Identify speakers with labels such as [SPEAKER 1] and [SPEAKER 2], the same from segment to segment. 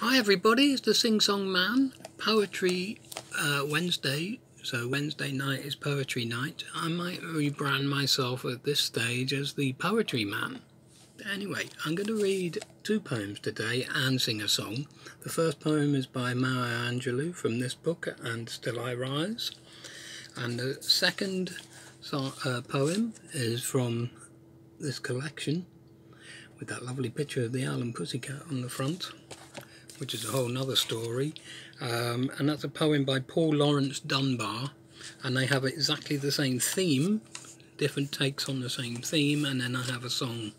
[SPEAKER 1] Hi everybody, it's the Sing Song Man. Poetry Wednesday, so Wednesday night is poetry night. I might rebrand myself at this stage as the Poetry Man. Anyway, I'm going to read two poems today and sing a song. The first poem is by Maya Angelou from this book, And Still I Rise. And the second poem is from this collection with that lovely picture of the owl and pussycat on the front, which is a whole nother story, and that's a poem by Paul Laurence Dunbar, and they have exactly the same theme, different takes on the same theme, and then I have a song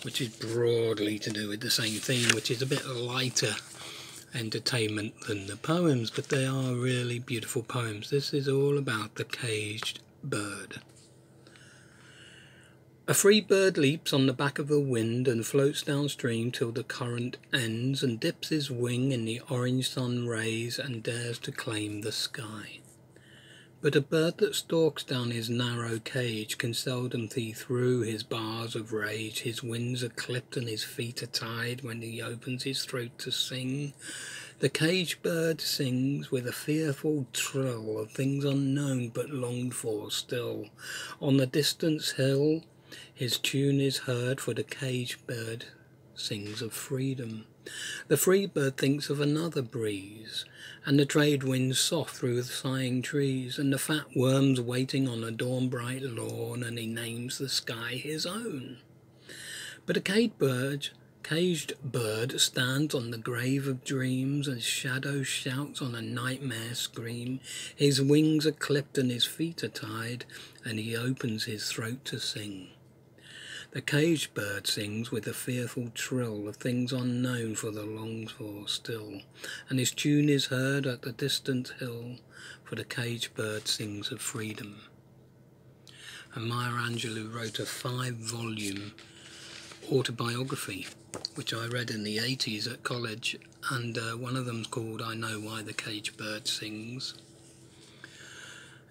[SPEAKER 1] which is broadly to do with the same theme, which is a bit lighter entertainment than the poems, but they are really beautiful poems. This is all about the caged bird. A free bird leaps on the back of the wind and floats downstream till the current ends and dips his wing in the orange sun rays and dares to claim the sky. But a bird that stalks down his narrow cage can seldom see through his bars of rage. His wings are clipped and his feet are tied when he opens his throat to sing. The caged bird sings with a fearful trill of things unknown but longed for still. On the distant hill his tune is heard, for the caged bird sings of freedom. The free bird thinks of another breeze, and the trade winds soft through the sighing trees, and the fat worms waiting on a dawn-bright lawn, and he names the sky his own. But a caged bird stands on the grave of dreams, and shadow shouts on a nightmare scream. His wings are clipped and his feet are tied, and he opens his throat to sing. The caged bird sings with a fearful trill of things unknown for the longed for still, and his tune is heard at the distant hill, for the caged bird sings of freedom. And Maya Angelou wrote a 5-volume autobiography, which I read in the 80s at college, and one of them's called I Know Why the Caged Bird Sings.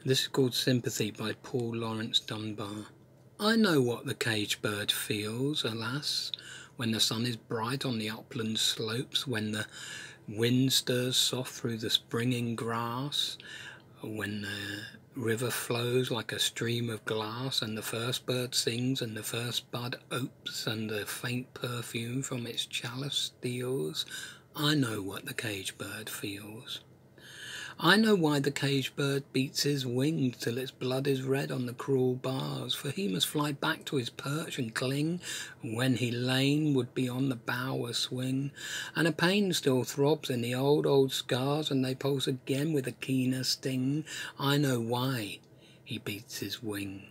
[SPEAKER 1] This is called Sympathy by Paul Laurence Dunbar. I know what the caged bird feels, alas, when the sun is bright on the upland slopes, when the wind stirs soft through the springing grass, when the river flows like a stream of glass, and the first bird sings and the first bud opes, and the faint perfume from its chalice steals. I know what the caged bird feels. I know why the caged bird beats his wings till its blood is red on the cruel bars, for he must fly back to his perch and cling, and when he lame would be on the bough a swing, and a pain still throbs in the old scars, and they pulse again with a keener sting. I know why he beats his wing.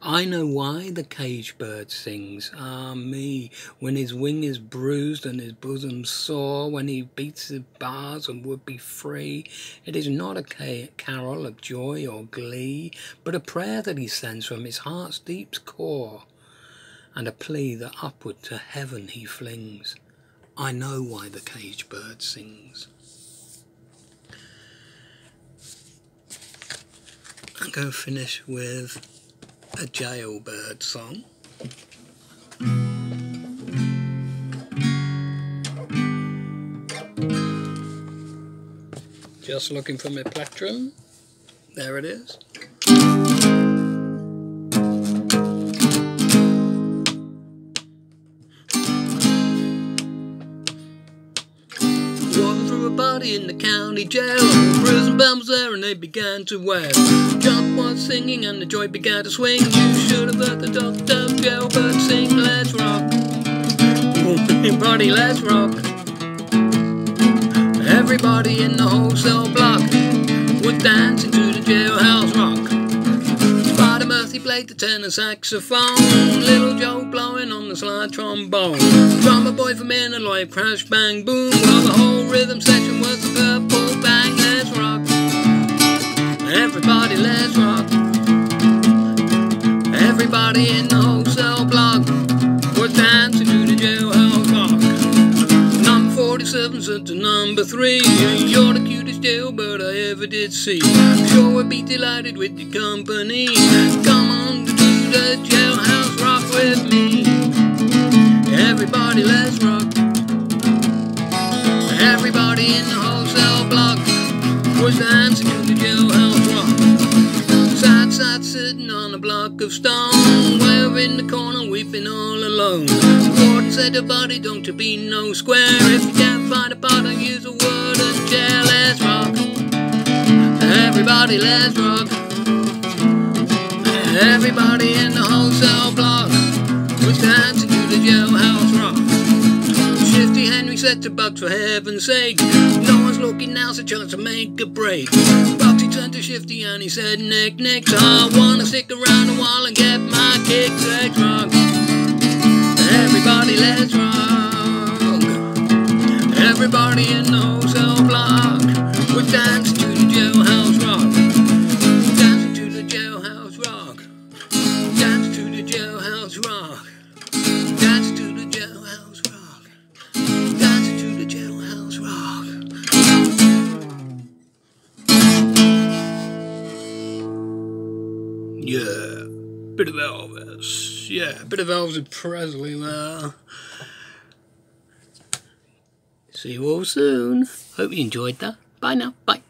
[SPEAKER 1] I know why the caged bird sings, ah me, when his wing is bruised and his bosom sore, when he beats his bars and would be free. It is not a carol of joy or glee, but a prayer that he sends from his heart's deep core, and a plea that upward to heaven he flings. I know why the caged bird sings. I'm going to finish with a jailbird song. Just looking for my plectrum. There it is. Walking through a body in the county jail, prison bell was there and they began to wail. Jump was singing and the joy began to swing. You should have heard the dove jailbird sing. Let's rock, everybody, let's rock. Everybody in the whole cell block was dancing to the jailhouse rock. Spider Murphy played the tenor saxophone, Little Joe blowing on the slide trombone. Drummer boy from Illinois crash bang boom, while the whole rhythm section was the purple bang. Let's rock, everybody, let's rock. Everybody in the whole cell block was dancing to the jailhouse rock. Number 47 said to number 3, you're the cutest jailbird I ever did see. Sure would be delighted with your company. Come on to do the jailhouse rock with me. Everybody, let's rock. Everybody in the wholesale block was dancing to the jailhouse rock. Sad sitting on a block of stone, we're in the corner weeping all alone. The warden said to Buddy, don't you be no square. If you can't find a pot, I'll use a wooden chair. Let's rock, everybody, let's rock. Everybody in the wholesale block was dancing to the jailhouse rock. Shifty Henry said to Bugs, for heaven's sake, no one's looking, now's a chance to make a break. Bugsy turned to Shifty and he said, Nick, I wanna stick around a while and get my kicks. Let's rock, everybody, let's rock. Everybody in the wholesale block was dancing to the jailhouse rock. Dancing to the jailhouse rock. Dancing to the jailhouse rock. Dancing to the jailhouse rock. Dancing to the jailhouse rock. Yeah, bit of Elvis. Yeah, bit of Elvis Presley there. See you all soon. Hope you enjoyed that. Bye now. Bye.